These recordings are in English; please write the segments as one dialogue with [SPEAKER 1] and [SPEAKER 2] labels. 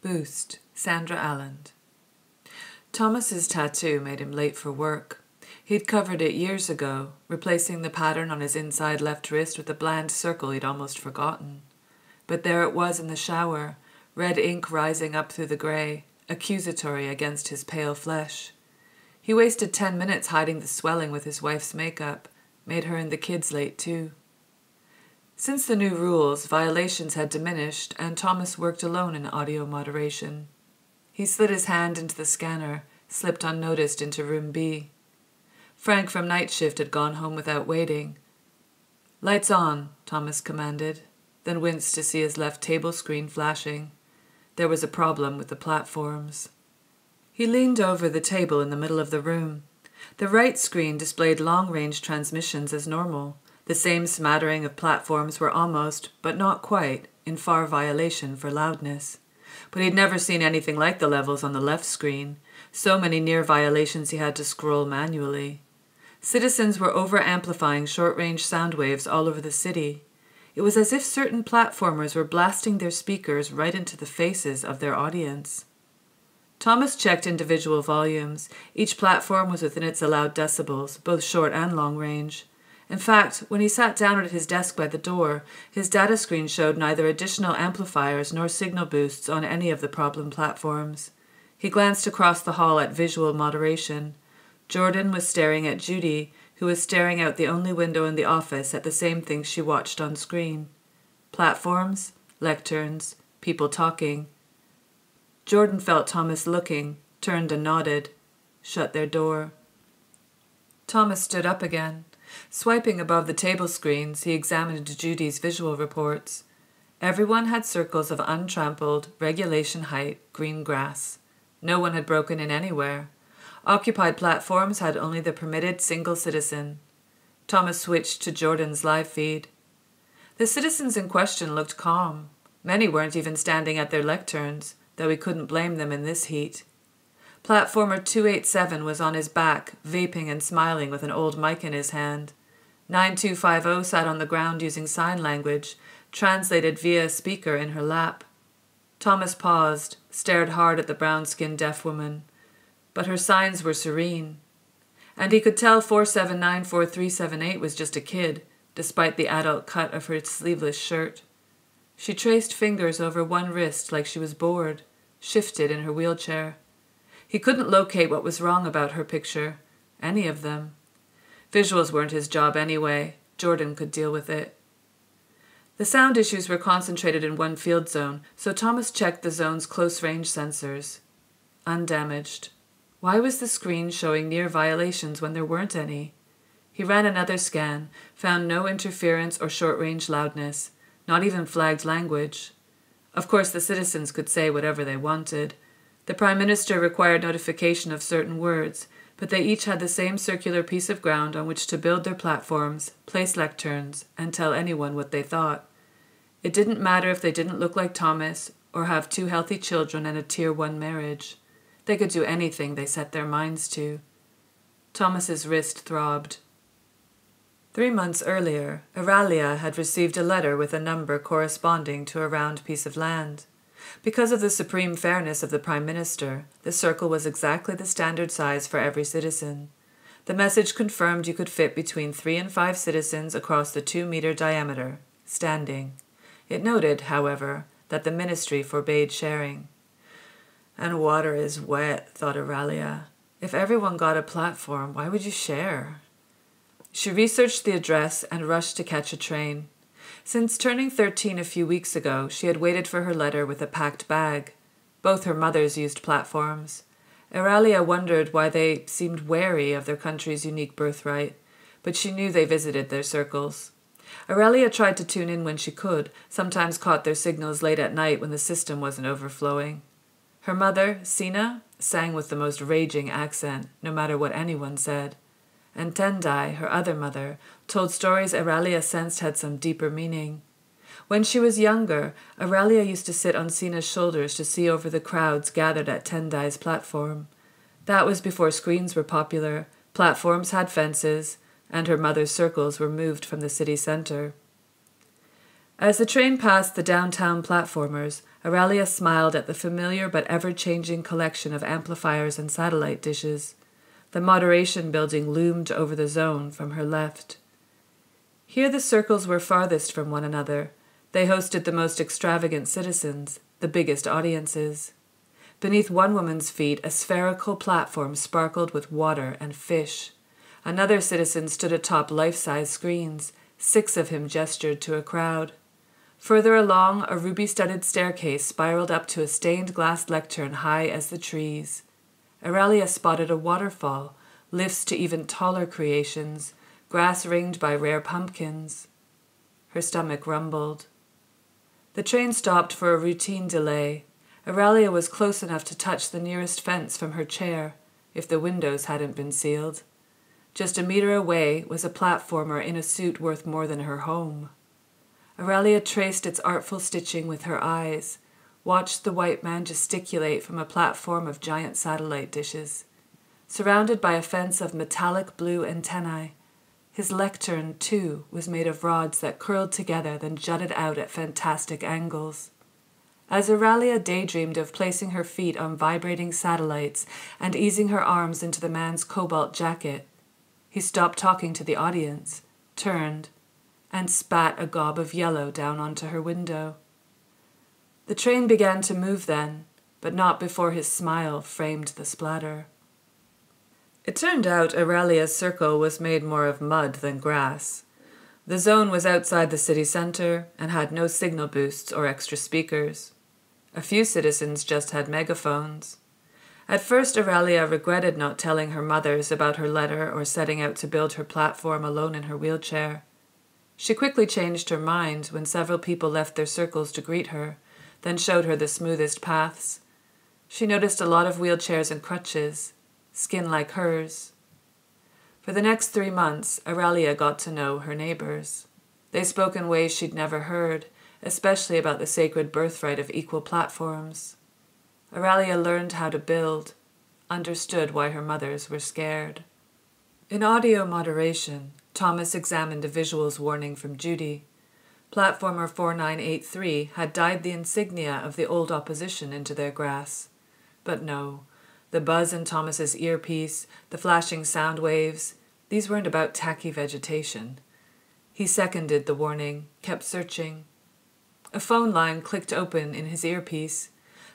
[SPEAKER 1] Boost, Sandra Alland. Thomas's tattoo made him late for work. He'd covered it years ago, replacing the pattern on his inside left wrist with a bland circle he'd almost forgotten. But there it was in the shower, red ink rising up through the grey, accusatory against his pale flesh. He wasted 10 minutes hiding the swelling with his wife's makeup, made her and the kids late too. Since the new rules, violations had diminished, and Thomas worked alone in audio moderation. He slid his hand into the scanner, slipped unnoticed into room B. Frank from night shift had gone home without waiting. "Lights on," Thomas commanded, then winced to see his left table screen flashing. There was a problem with the platforms. He leaned over the table in the middle of the room. The right screen displayed long-range transmissions as normal. The same smattering of platforms were almost, but not quite, in far violation for loudness. But he'd never seen anything like the levels on the left screen. So many near violations he had to scroll manually. Citizens were over-amplifying short-range sound waves all over the city. It was as if certain platformers were blasting their speakers right into the faces of their audience. Thomas checked individual volumes. Each platform was within its allowed decibels, both short and long range. In fact, when he sat down at his desk by the door, his data screen showed neither additional amplifiers nor signal boosts on any of the problem platforms. He glanced across the hall at visual moderation. Jordan was staring at Judy, who was staring out the only window in the office at the same things she watched on screen. Platforms, lecterns, people talking. Jordan felt Thomas looking, turned and nodded, shut their door. Thomas stood up again. Swiping above the table screens, he examined Judy's visual reports. Everyone had circles of untrampled, regulation height, green grass. No one had broken in anywhere. Occupied platforms had only the permitted single citizen. Thomas switched to Jordan's live feed. The citizens in question looked calm. Many weren't even standing at their lecterns, though he couldn't blame them in this heat. Platformer 287 was on his back, vaping and smiling with an old mic in his hand. 9250 sat on the ground using sign language, translated via a speaker in her lap. Thomas paused, stared hard at the brown-skinned deaf woman. But her signs were serene. And he could tell 4794378 was just a kid, despite the adult cut of her sleeveless shirt. She traced fingers over one wrist like she was bored, shifted in her wheelchair. He couldn't locate what was wrong about her picture, any of them. Visuals weren't his job anyway. Jordan could deal with it. The sound issues were concentrated in one field zone, so Thomas checked the zone's close-range sensors. Undamaged. Why was the screen showing near violations when there weren't any? He ran another scan, found no interference or short-range loudness, not even flagged language. Of course, the citizens could say whatever they wanted. The Prime Minister required notification of certain words, but they each had the same circular piece of ground on which to build their platforms, place lecterns, and tell anyone what they thought. It didn't matter if they didn't look like Thomas or have 2 healthy children and a Tier 1 marriage. They could do anything they set their minds to. Thomas's wrist throbbed. 3 months earlier, Aralia had received a letter with a number corresponding to a round piece of land. Because of the supreme fairness of the Prime Minister, the circle was exactly the standard size for every citizen. The message confirmed you could fit between 3 and 5 citizens across the 2-meter diameter, standing. It noted, however, that the ministry forbade sharing. And water is wet, thought Aralia. If everyone got a platform, why would you share? She researched the address and rushed to catch a train. Since turning 13 a few weeks ago, she had waited for her letter with a packed bag. Both her mothers used platforms. Aralia wondered why they seemed wary of their country's unique birthright, but she knew they visited their circles. Aralia tried to tune in when she could, sometimes caught their signals late at night when the system wasn't overflowing. Her mother, Sina, sang with the most raging accent, no matter what anyone said. And Tendai, her other mother, told stories Aralia sensed had some deeper meaning. When she was younger, Aralia used to sit on Sina's shoulders to see over the crowds gathered at Tendai's platform. That was before screens were popular, platforms had fences, and her mother's circles were moved from the city center. As the train passed the downtown platformers, Aurelia smiled at the familiar but ever-changing collection of amplifiers and satellite dishes. The moderation building loomed over the zone from her left. Here the circles were farthest from one another. They hosted the most extravagant citizens, the biggest audiences. Beneath one woman's feet, a spherical platform sparkled with water and fish. Another citizen stood atop life-size screens. 6 of him gestured to a crowd. Further along, a ruby-studded staircase spiraled up to a stained-glass lectern high as the trees. Aurelia spotted a waterfall, lifts to even taller creations, grass ringed by rare pumpkins. Her stomach rumbled. The train stopped for a routine delay. Aurelia was close enough to touch the nearest fence from her chair, if the windows hadn't been sealed. Just a meter away was a platformer in a suit worth more than her home. Aurelia traced its artful stitching with her eyes, watched the white man gesticulate from a platform of giant satellite dishes. Surrounded by a fence of metallic blue antennae, his lectern, too, was made of rods that curled together then jutted out at fantastic angles. As Aurelia daydreamed of placing her feet on vibrating satellites and easing her arms into the man's cobalt jacket, he stopped talking to the audience, turned, and spat a gob of yellow down onto her window. The train began to move then, but not before his smile framed the splatter. It turned out Aurelia's circle was made more of mud than grass. The zone was outside the city center and had no signal boosts or extra speakers. A few citizens just had megaphones. At first, Aurelia regretted not telling her mothers about her letter or setting out to build her platform alone in her wheelchair. She quickly changed her mind when several people left their circles to greet her, then showed her the smoothest paths. She noticed a lot of wheelchairs and crutches, skin like hers. For the next 3 months, Aurelia got to know her neighbors. They spoke in ways she'd never heard, especially about the sacred birthright of equal platforms. Aurelia learned how to build, understood why her mothers were scared. In audio moderation, Thomas examined a visuals warning from Judy. Platformer 4983 had dyed the insignia of the old opposition into their grass. But no, the buzz in Thomas's earpiece, the flashing sound waves, these weren't about tacky vegetation. He seconded the warning, kept searching. A phone line clicked open in his earpiece.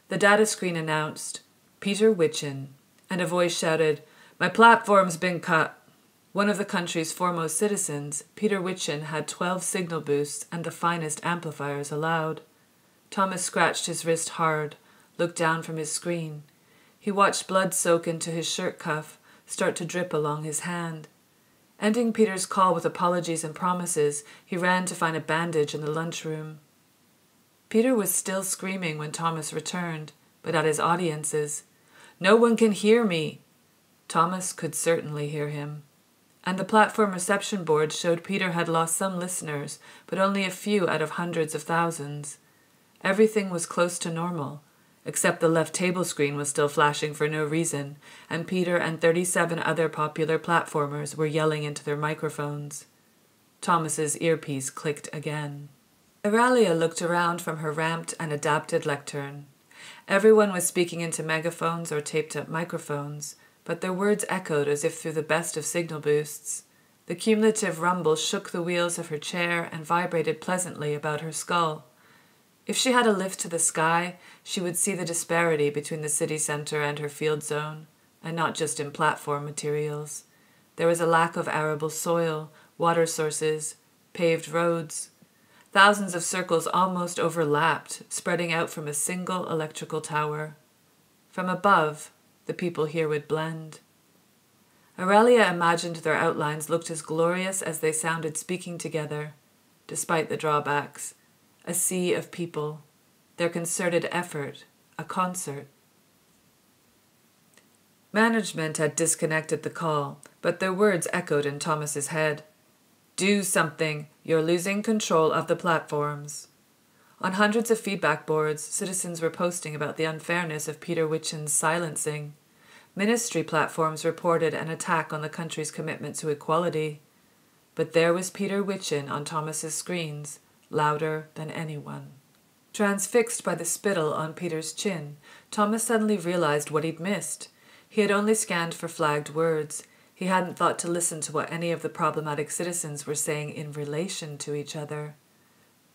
[SPEAKER 1] The data screen announced, "Peter Witchin," and a voice shouted, "My platform's been cut." One of the country's foremost citizens, Peter Witchin had 12 signal boosts and the finest amplifiers allowed. Thomas scratched his wrist hard, looked down from his screen. He watched blood soak into his shirt cuff, start to drip along his hand. Ending Peter's call with apologies and promises, he ran to find a bandage in the lunchroom. Peter was still screaming when Thomas returned, but at his audiences. "No one can hear me!" Thomas could certainly hear him. And the platform reception board showed Peter had lost some listeners, but only a few out of hundreds of thousands. Everything was close to normal, except the left table screen was still flashing for no reason, and Peter and 37 other popular platformers were yelling into their microphones. Thomas's earpiece clicked again. Aurelia looked around from her ramped and adapted lectern. Everyone was speaking into megaphones or taped-up microphones, but their words echoed as if through the best of signal boosts. The cumulative rumble shook the wheels of her chair and vibrated pleasantly about her skull. If she had a lift to the sky, she would see the disparity between the city center and her field zone, and not just in platform materials. There was a lack of arable soil, water sources, paved roads. Thousands of circles almost overlapped, spreading out from a single electrical tower. From above, the people here would blend. Aurelia imagined their outlines looked as glorious as they sounded speaking together, despite the drawbacks. A sea of people, their concerted effort, a concert. Management had disconnected the call, but their words echoed in Thomas's head. "Do something. You're losing control of the platforms." On hundreds of feedback boards, citizens were posting about the unfairness of Peter Witchin's silencing. Ministry platforms reported an attack on the country's commitment to equality. But there was Peter Witchin on Thomas's screens, louder than anyone. Transfixed by the spittle on Peter's chin, Thomas suddenly realized what he'd missed. He had only scanned for flagged words. He hadn't thought to listen to what any of the problematic citizens were saying in relation to each other.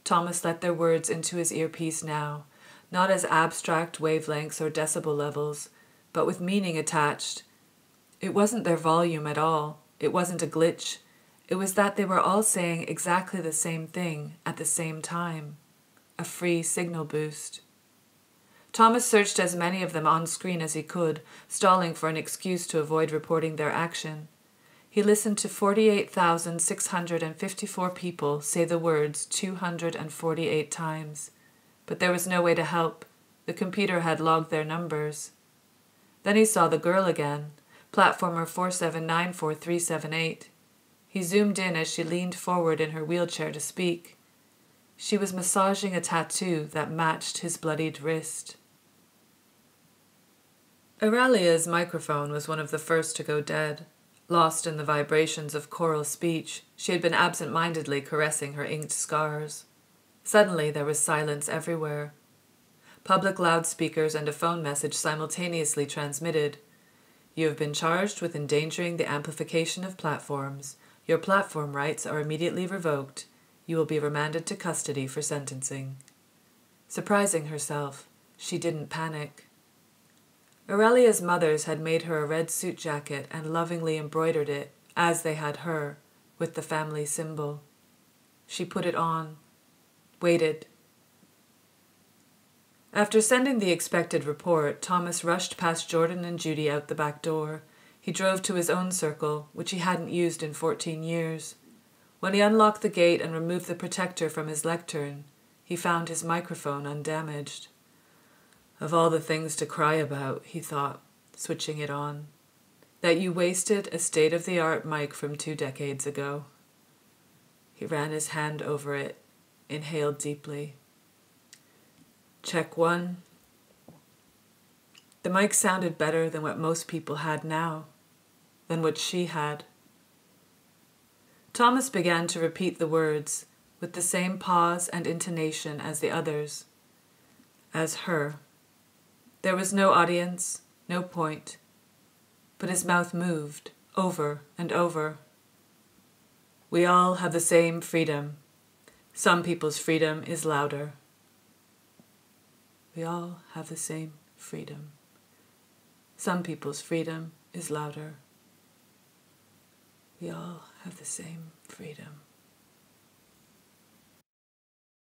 [SPEAKER 1] Thomas let their words into his earpiece now, not as abstract wavelengths or decibel levels, but with meaning attached. It wasn't their volume at all. It wasn't a glitch. It was that they were all saying exactly the same thing at the same time. A free signal boost. Thomas searched as many of them on screen as he could, stalling for an excuse to avoid reporting their action. He listened to 48,654 people say the words 248 times. But there was no way to help. The computer had logged their numbers. Then he saw the girl again, platformer 4794378. He zoomed in as she leaned forward in her wheelchair to speak. She was massaging a tattoo that matched his bloodied wrist. Aurelia's microphone was one of the first to go dead. Lost in the vibrations of choral speech, she had been absent-mindedly caressing her inked scars. Suddenly there was silence everywhere. Public loudspeakers and a phone message simultaneously transmitted. You have been charged with endangering the amplification of platforms. Your platform rights are immediately revoked. You will be remanded to custody for sentencing. Surprising herself, she didn't panic. Aurelia's mothers had made her a red suit jacket and lovingly embroidered it, as they had her, with the family symbol. She put it on, waited. After sending the expected report, Thomas rushed past Jordan and Judy out the back door. He drove to his own circle, which he hadn't used in 14 years. When he unlocked the gate and removed the protector from his lectern, he found his microphone undamaged. Of all the things to cry about, he thought, switching it on, that you wasted a state-of-the-art mic from 2 decades ago. He ran his hand over it, inhaled deeply. Check 1. The mic sounded better than what most people had now, than what she had. Thomas began to repeat the words, with the same pause and intonation as the others. As her. There was no audience, no point, but his mouth moved, over and over. We all have the same freedom. Some people's freedom is louder. We all have the same freedom. Some people's freedom is louder. We all have the same freedom.